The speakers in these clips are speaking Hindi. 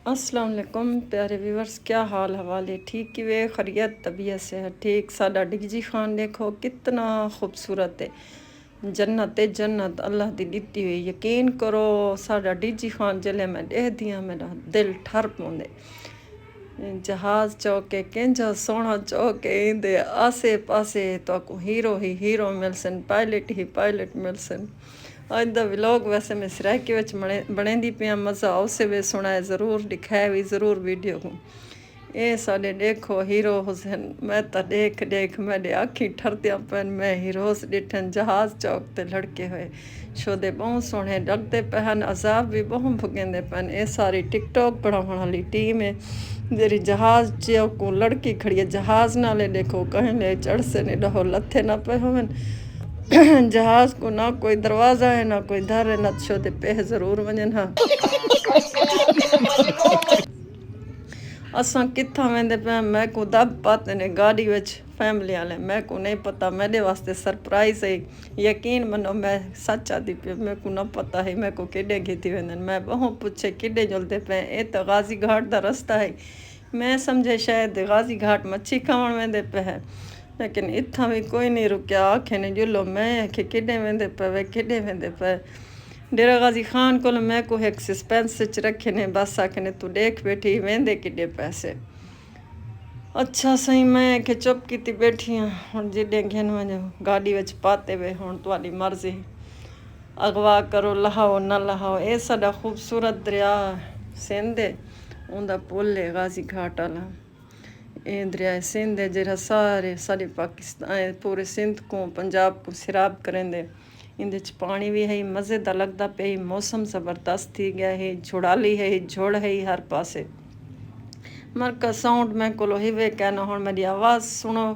अस्सलाम वालेकुम प्यारे व्यूवर्स, क्या हाल हवाले ठीक कि वे खैरियत तबीयत से है ठीक। साडा डिगजी खान देखो कितना खूबसूरत है। जन्नत है जन्नत अल्लाह दी दिती हुई। यकीन करो साडा डिगजी खान जले मैं देखदी हाँ मेरा दिल ठर पौंदे। जहाज चौके केंजा सोहना चौके इंदे आसे पासे तो हीरो ही हीरो मिलसन, पायलट ही पायलट मिलसन। अज दा व्लॉग वैसे मैं सरायके विच बनेंदी पिया, मज़ा उसे वे सुनाए ज़रूर दिखाए भी ज़रूर वीडियो को। ये साडे देखो हीरो हुसैन, मैं तो देख देख मेरे अखी ठरदियां पैन। मैं हीरोस डिठन जहाज़ चौक ते लड़के हुए शोदे बहुत सोहने लगते पहन, अजाब भी बहुत भुगेंदे पैन। ये सारी टिकटॉक बनाने वाली टीम है जेरी जहाज़ चौक को लड़की खड़ी है। जहाज़ नाले देखो कहीं ले चढ़ से नहीं रहो लथे ना पे होवन। जहाज़ को ना कोई दरवाज़ा है ना कोई दर है, ना छोटे पे ज़रूर वजन हाँ। असा कित्था वेंदे पे मैं को दब पाते ने गाड़ी विच फैमिली वाले, मैं को नहीं पता। मेरे वास्ते सरप्राइज है। यकीन मनो मैं सच आदि पे मैं को ना पता है मैं को किडे घेती वेंदन। मैं बहुत पूछे किडे जुलते पे, ये तो गाजी घाट का रास्ता है। मैं समझे शायद गाजी घाट मच्छी खावन वेंदे पे है, लेकिन इत्था भी कोई नहीं रुकिया। आखे ने जुलो मैं आखे किडे वेंदे पे वे किडे वेंदे पे। डेरा गाजी खान को मैं को एक सस्पेंस च रखे ने, बस आखे ने तू देख बैठी वेंदे किडे पैसे। अच्छा सही मैं के चुप की बैठी हाँ। हुण जिडे घेन वजो गाड़ी विच पाते वे, हुण तुहाडी मर्जी अगवा करो लहाओ ना लहाओ। ये साडा खूबसूरत दरिया सिंध है, उनका पुल है गाजी घाट वाला। ये दरिया सिंध है जरा सारे सारे पाकिस्तान पूरे सिंध को पंजाब को सैराब करेंदे। इंदे च पानी भी है, मज़े दा लगदा पे। मौसम ज़बरदस्त थी गया है, झुड़ाली है झुड़ है हर पासे। मरका साउंड मैं कोलो हिवे कहना हुण मेरी आवाज़ सुनो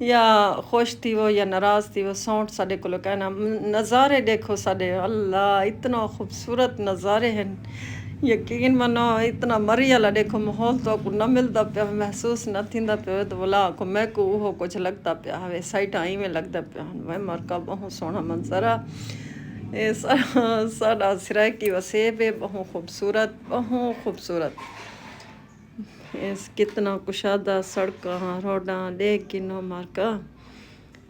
या खुश थी वो या नाराज़ थी वो, साउंड साडे कोलो कहना। नज़ारे देखो साडे, अल्लाह इतना खूबसूरत नज़ारे हैं। यकीन मनो इतना मरी वाला देखो माहौल तो को न मिलता पिया, महसूस न थींदा पियो तो बोला को मैं को वो कुछ लगता पिया हवे साइट आई में लगता पिया। मैं मरका बहुत सोहना मंजरा ये साडा सरायकी वसेब है, बहुत खूबसूरत बहुत खूबसूरत। इस कितना कुशादा सड़कां रोडां देख किनो मारका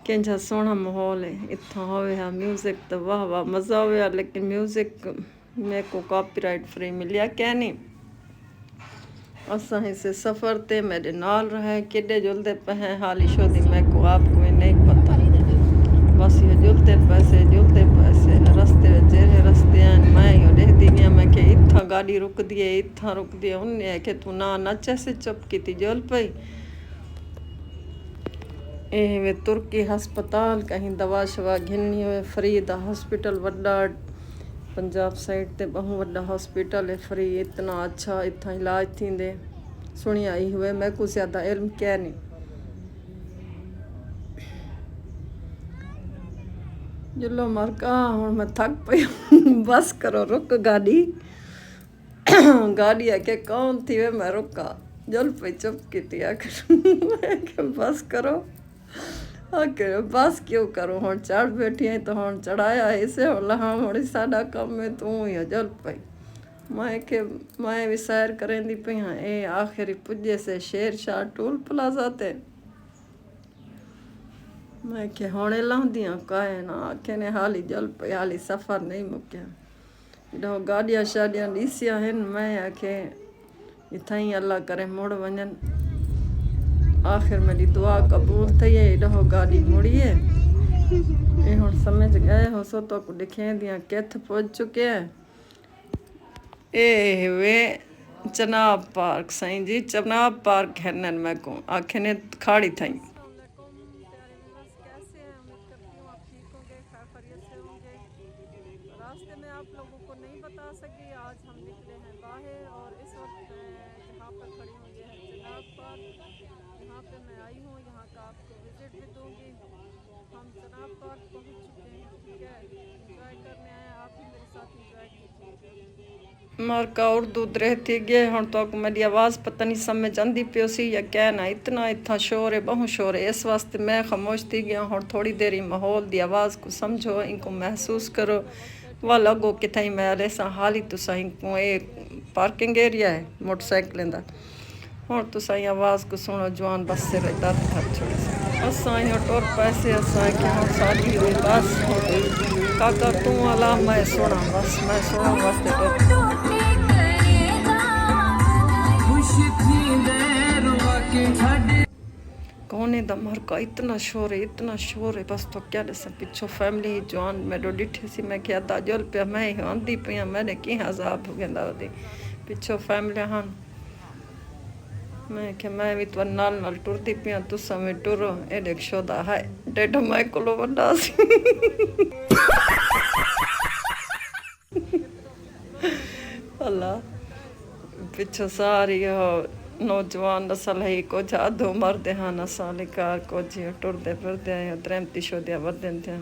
केंजा सोहना माहौल है। इत्थों होवे हा म्यूजिक तो वाह वाह मज़ा होया, लेकिन म्यूजिक मेरे को कॉपीराइट फ्री मिलिया क्या नहीं। असा इसे सफ़र ते मेरे नाल रहे किडे जुलते पे हैं हाली शोदी मैं को आपको नहीं पता। बस ये जुलते पैसे रस्ते जेरे रस्ते हैं। मैं यो देखती गया मैं के इत्था गाड़ी रुक दिए इत्था रुक दिए, उन्हें के तू ना नचे से चुप की जुल पई। ये वे तुर्की हस्पताल कहीं दवा शवा घिनी हुए फरीद हॉस्पिटल वड्डा पंजाब साइड ते बहुत वड्डा हॉस्पिटल है फ्री। इतना अच्छा इतना इलाज थींदे सुनी आई हुए, मैं को ज़्यादा इल्म क्या नहीं। जुलो मरका हुण मैं थक पई बस करो रुक गाड़ी गाड़ी आके कौन थी वे मैं रुका जुल पई चुप की आखिर बस करो। आखिर बस क्यों करो हुण चढ़ बैठी है तो हुण चढ़ाया इसे हाँ हुण साडा कम है तू ही जुल पई। मैं भी सैर करेंदी पई हाँ। ये आखिर पुजे से शेर शाह टोल प्लाजा ते मैं के हुणे लाउंदियां काए ना आखे ने हाली जुल पई हाली सफ़र नहीं मुक्या। जो गाड़ियां शाड़ियां ॾीसियां हैं मैं आखे इत्थां ही अल्लाह करे मुड़ वञनि। आखिर मेरी दुआ कबूल थी है। ॾहो गाड़ी मुड़ी है ये हुण समझ गए हो सो तो को दिखें दियां किथ पहुंच चुके हैं। ए वे चनाब पार्क साईं जी चनाब पार्क है नन मैं को आखे ने खाड़ी थी। रास्ते में आप लोगों को नहीं बता सकी, आज हम निकले हैं बाहर और इस वक्त मैं जहाँ पर खड़ी हूँ ये है चनाब पार्क। यहाँ पे मैं आई हूँ, यहाँ का आपको विजिट भी दूँगी। हम चनाब पार्क पहुँच चुके हैं, ठीक है। इंजॉय करने आए, आप भी मेरे साथ इंजॉय कीजिए। मारका उर्दू रहती गए हुण तो मेरी आवाज़ पता नहीं समझ आंदी पियो सी या क्या ना। इतना इतना शोर है बहुत शोर है, इस वास्ते मैं खामोश थी गया। हुण थोड़ी देरी माहौल दी आवाज़ को समझो इनको महसूस करो। वाला गो किथे मैं सा हाली तुसा ये पार्किंग एरिया है मोटरसाइकिलें दा हुण तुसा आवाज़ को सुनो जवान बस से दर्द कर छोड़े असां टुर पैसे असां कि हुण साडी हुई बस काका तू वाला मैं सुना बस मैं सुना वास्ते टुर कोने दमर का इतना शोर है बस तो क्या दसा पिछो फैमिली जवान मेरे डिठे सी मैं क्या जुल पिया मैं ही आंदी पिया मैंने कि अजाब हो गया ओदी पिछो फैमिली हाँ मैं क्या मैं भी तो नाल टुरदी पिया तुसा में टुरो एडे शोदा है डेढ़ मैं कोलो वड्डा सी अल्लाह पिछो सारी नौजवान नस्ल है कुछ अधो मरते हाँ असां कार कुछ टुरदे फिरदे आहियूं त्रैमती शोदिया वधनि थिया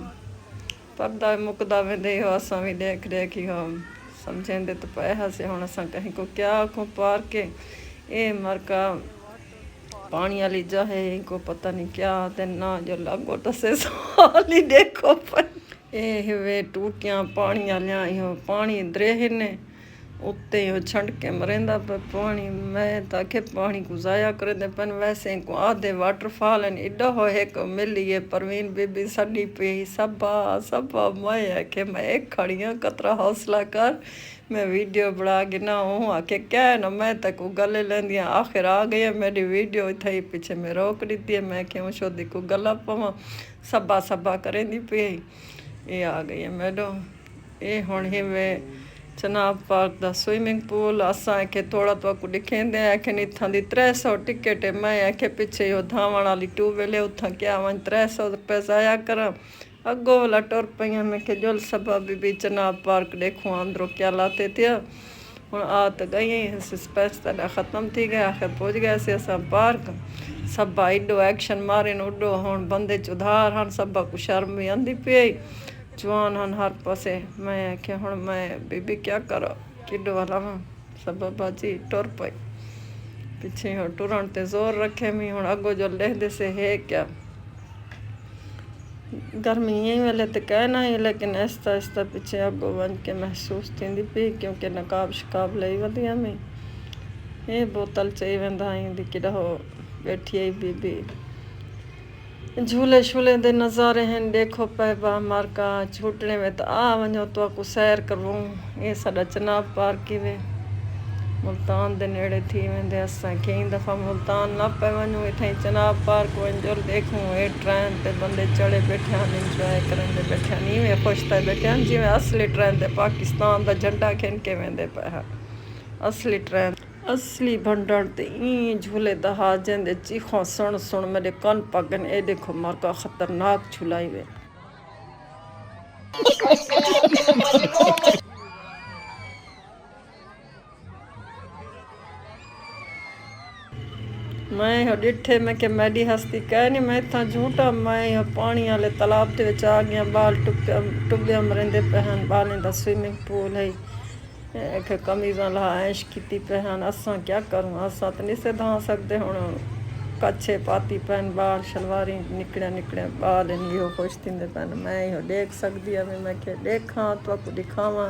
परदा मुकदा वेंदे हो असां भी देख देख ही हो समझेंदे तो पे हसे हुण असां कहीं को क्या आखूं पार के ए मरका पानी वाली जह है को पता नहीं क्या ते ना जो लगो तसे साल ही देखो पर ए वे टूटियां पानी वालियां हो पानी द्रेह ने उत्ते हो छंड के मरेंदा पे पानी मैं ताके पानी को ज़ाया करेंदे पन वैसे को आधे वाटरफॉल एडो हो एक मिली है परवीन बीबी सड़ी पे सबा मैं के मैं एक खड़ियाँ कतरा हौसला कर मैं वीडियो बना गिना हूँ आके क्या है ना मैं तक गले लेंदी आखिर आ गई है मेरी वीडियो इतना पीछे मैं रोक दी है मैं क्यों शोदी को गला पवा सबा करेंदी पे ये आ गई है मैडो ये हुण ही वे चनाब पार्क दा स्विमिंग पूल असां के थोड़ा तो को दिखेंदे आखिर इत्थां दी 300 टिकट है मैं आखे पिछे यो धावण वाली ट्यूबवेल उथा क्या वन 300 रुपये ज़ाया करा अगो वाला टुर पई मैं के जुल सबा भी चनाब पार्क देखूं अंदरों क्या लाते थे हुण आ तो गई पैसा तॾा ख़त्म थी गया आखिर पहुंच गया से असां पार्क सबा एडो एक्शन मारे उडो हुण बंदे चुधार हाँ सबा को शर्म भी आंदी पई जवान हन हर पासे मैं आख्या हुण मैं बीबी क्या करो किडो वाला सब बाजी टुर पई पिछे हो टुरण ते जोर रखे मी हुण अगो जो लेंदे से है क्या गर्मी यही वेले तो कहना ही लेकिन आहिस्ता आहिस्ता पिछे अगो वन के महसूस थींदी पई क्योंकि नकाब शकाब लई वधिया में ये बोतल चई वेंदा आहियूं किडो बैठी आई बीबी झूले शूले दे नज़ारे हैं देखो पैबा मार्का छूटने में तो आ वनो तो को सैर करवूं ये साडा चनाब पार्क ही वे मुल्तान दे नेड़े थी वेंदे असां कई दफ़ा मुल्तान न पे वञूं इथे चनाब पार्क वञो देखूं ये ट्रेन ते बंदे चढ़े बैठे इंजॉय करेंदे बैठे नीवे खुश था बैठे जिवें असली ट्रेन ते पाकिस्तान दा झंडा खिन के वेंदे पे असली ट्रेन असली भंडण ते ई झूले दहा जेंदे चीखों सुन मेरे कन पगन ए देखो मारका खतरनाक झुलाई वे मैं हो डिठे मैं के मैडी हस्ती कह नहीं मैं इतना झूठा मैं पानी वाले तालाब के विच आ गया बाल टुब्बिया मरेंदे पहन बालें दा स्विमिंग पूल है एक कमीज़ां ला ऐश की पहन असां क्या करूँ असां तो नहीं से धा सकते हुण कच्छे पाती पहन बाल शलवारी निकड़े बाल इहो खुश थींदे पहन मैं इहो देख सकदी है मैं के देखा तो को दिखावा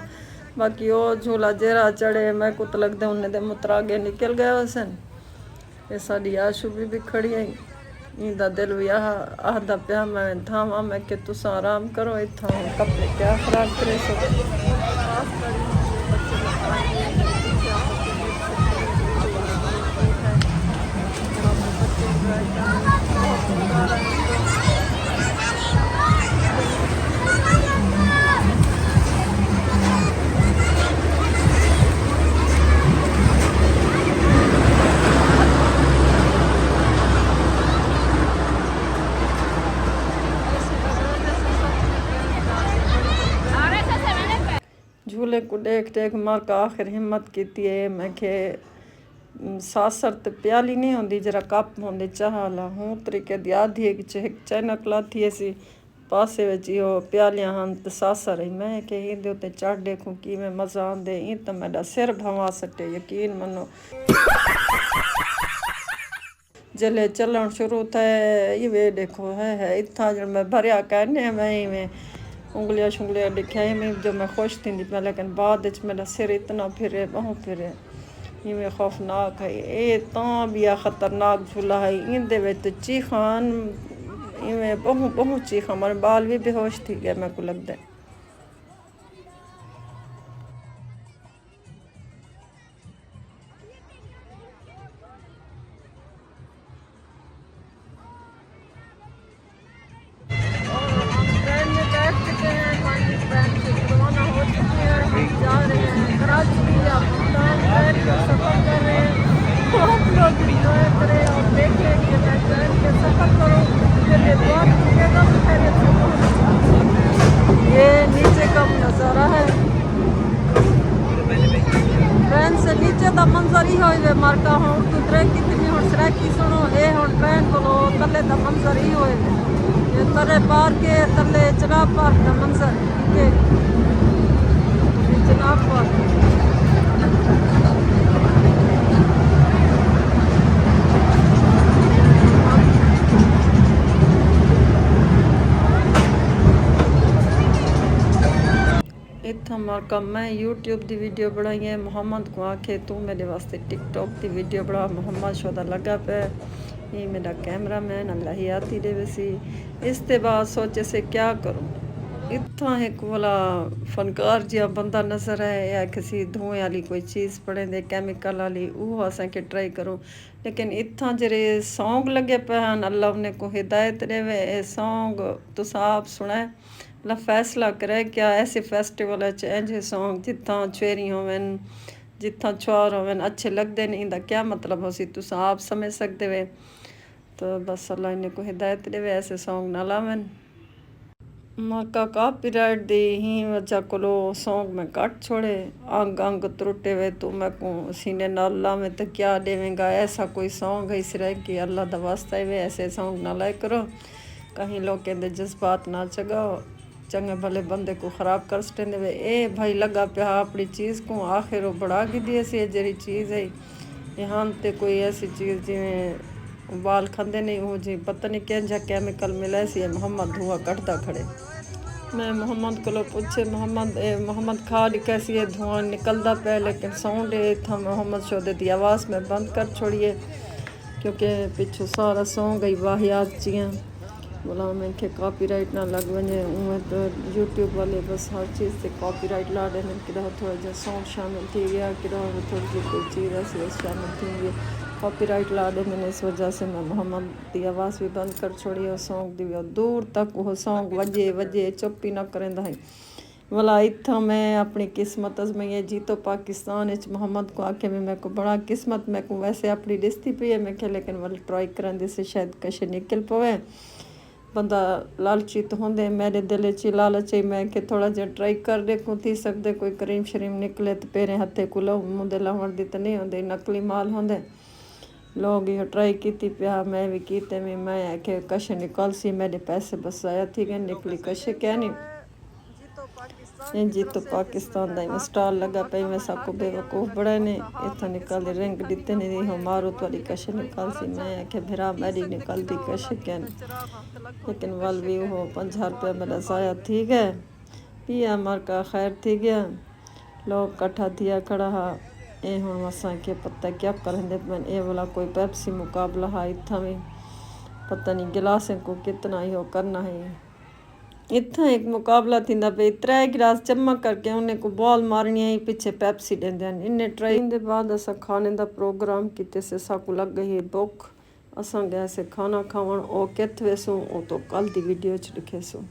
बाकी वो झूला जरा चढ़े मैं को तो लगदे उन्हें दे मुतरागे निकल गए वसन ये साडी आशू भी खड़ी आई इंदा दिल भी आहदा पिया मैं धावा मैं के तुसा आराम करो इत्थां कपड़े क्या खराब करे सो झूले को देख मार का आखिर हिम्मत की है मैं के सासर तो प्याली नहीं होंदी जरा कप होंदे चाह ला हूँ तरीके दी आधी एक चैनक लाथी सी पासे विच इहो प्यालियां हन तो सासर ही मैं के इंदे उत्ते चढ़ देखूं कि मैं मज़ा आंदे ई तो मेरा सिर भवा सटे यकीन मनो जले चलन शुरू थे ये वे देखो है इतना जब मैं भरिया कहने मैं में उंगलियां शुंगलियां दिखाई में जो मैं खुश थी पे, लेकिन बाद मेरा सिर इतना फिरे बहु फिरे इवें खौफनाक है। ये तां भी आ खतरनाक झूला है, इंदे विच चीखान इवें बहु बहु चीखा, मेरे बाल भी बेहोश थी गए मेरे को लगता है। ट्रेन में बैठ चुके हैं, हमारी ट्रेन से रवाना हो चुके हैं, हम जा रहे हैं कराची या मुल्तान। ट्रेन का सफ़र कर रहे हैं, तो आप लोग इंजॉय करें और देखें कि मैं ट्रेन के सफ़र करूँ। मेरे दुआ कीजिएगा खैरियत से पहुँच। ये नीचे का नज़ारा है, ट्रेन से नीचे का मंजर ही होए मार्का हूँ कुदरे कितनी हूँ सराकी सुनो ये हूँ ट्रेन को तले का मंजर ही होए, ये तले पार के तले चनाब पार्क का मंजर के चनाब पार्क। इतना मार्का मैं यूट्यूब की वीडियो बनाई है, मुहम्मद को आखे तू मेरे वास्ते टिकटॉक की वीडियो बना। मुहम्मद शोदा लगा पे, ये मेरा कैमरा मैन अल्लाह ही आती दे वैसी। इसके बाद सोचे से क्या करूँ, इतना एक वाला फनकार जिहा बंदा नजर है या किसी धुएं वाली कोई चीज़ पड़े दे केमिकल वाली वो असा के ट्राई करूँ। लेकिन इतना जरे सॉन्ग लगे पे हैं, अल्लाह उन्हें को हिदायत देवे। ये सॉन्ग तुस आप सुने ला फैसला करे क्या ऐसे फेस्टिवल इंज सॉन्ग जितना चेरी होवन जितना छुआर होवन अच्छे लगते नहीं, इंदा क्या मतलब हो सी तुस आप समझ सकते वे। तो बस अल्लाह इन्हें को हिदायत देवे, ऐसे सॉन्ग ना लावन। माका कॉपीराइट दी ही वजह कोलो सॉन्ग में कट छोड़े, अंग अंग त्रुटे हुए तो मैं को सीने नाला में तो क्या देवेंगा। ऐसा कोई सॉन्ग है इस रह कि अल्लाह दा वास्ता है, ऐसे सॉन्ग ना लाए करो, कहीं लोग कहते जज्बात ना जगाओ, चंगे भले बंदे को ख़राब कर सटेंदे वे। ए भाई लगा पिया अपनी चीज़ को आखिर वो बढ़ा की दी सी जरी चीज़ है यहाँ ते कोई ऐसी चीज़ जिमें बाल खाते नहीं हो जी पता नहीं क्या केमिकल मिले सी मोहम्मद धुआं कटता खड़े। मैं मोहम्मद को पूछे मोहम्मद खा कैसी है धुआं निकलता पे, लेकिन साउंड था मोहम्मद शोदे की आवाज़ में बंद कर छोड़िए क्योंकि पिछू सारा सॉन्ग गई वाहियात जियाँ बोला मैं के कॉपीराइट ना लग वने। उमें तो यूट्यूब वाले बस हर चीज़ से कॉपीराइट ला देने कि थोड़ा जहा साउंड शामिल थी गया कि थोड़ी जी कोई चीज़ ऐसी शामिल थी गई कॉपीराइट ला दे। मैंने इस वजह से मैं मोहम्मद की आवाज़ भी बंद कर छोड़ी और सॉन्ग दी दूर तक वो सॉन्ग वजे वजे चुप ही ना करेंदा है। वाला इतना मैं अपनी किस्मत में ये जीतो पाकिस्तान इच मोहम्मद को आके में मेरे को बड़ा किस्मत मैं को वैसे अपनी दिसती पी है मैं के, लेकिन वाल ट्राई करने से शायद कशे निकल पवे। बंदा लालची तो होंदे, मेरे दिल च लालच है मैं कि थोड़ा जहा ट्राई कर देखूँ थी सकते कोई करीम शरीम निकले तो पेरे हथे को लो मुंदे लावन दी तो नहीं होंदे, नकली माल होंदे। लोग ये ट्राई की पिया मैं भी कीते में मैं आखे कशे निकल सी मेरे पैसे बस आया थी गए निकली कशे क्या नहीं। जी तो पाकिस्तान का स्टाल लगा पे मैं सबको बेवकूफ़ बड़े ने इतना निकल रिंग दिते नहीं हो मारो थोड़ी कशे निकल सी मैं आखे भिरा मेरी निकलती कशे क्या नहीं। लेकिन वाल भी हो 50 रुपया मेरा ज़ाया थी गए पिया मर का खैर थी गया लोग कट्ठा थिया खड़ा हा। ये हम असा के पता क्या करेंगे मन ये वाला कोई पेप्सी मुकाबला है इतना भी पता नहीं गिलासें को कितना ही हो करना है। इतना एक मुकाबला थी पे 3 गिलास जमा करके उन्हें को बॉल मारनी है पीछे पेप्सी देंदे इन्हें ट्राई के बाद असा खाने का प्रोग्राम किते से साकू लग गई भुख असा गए से खाना खावन ओ कित वेसू ओ तो कल दी वीडियो च लिखे सो।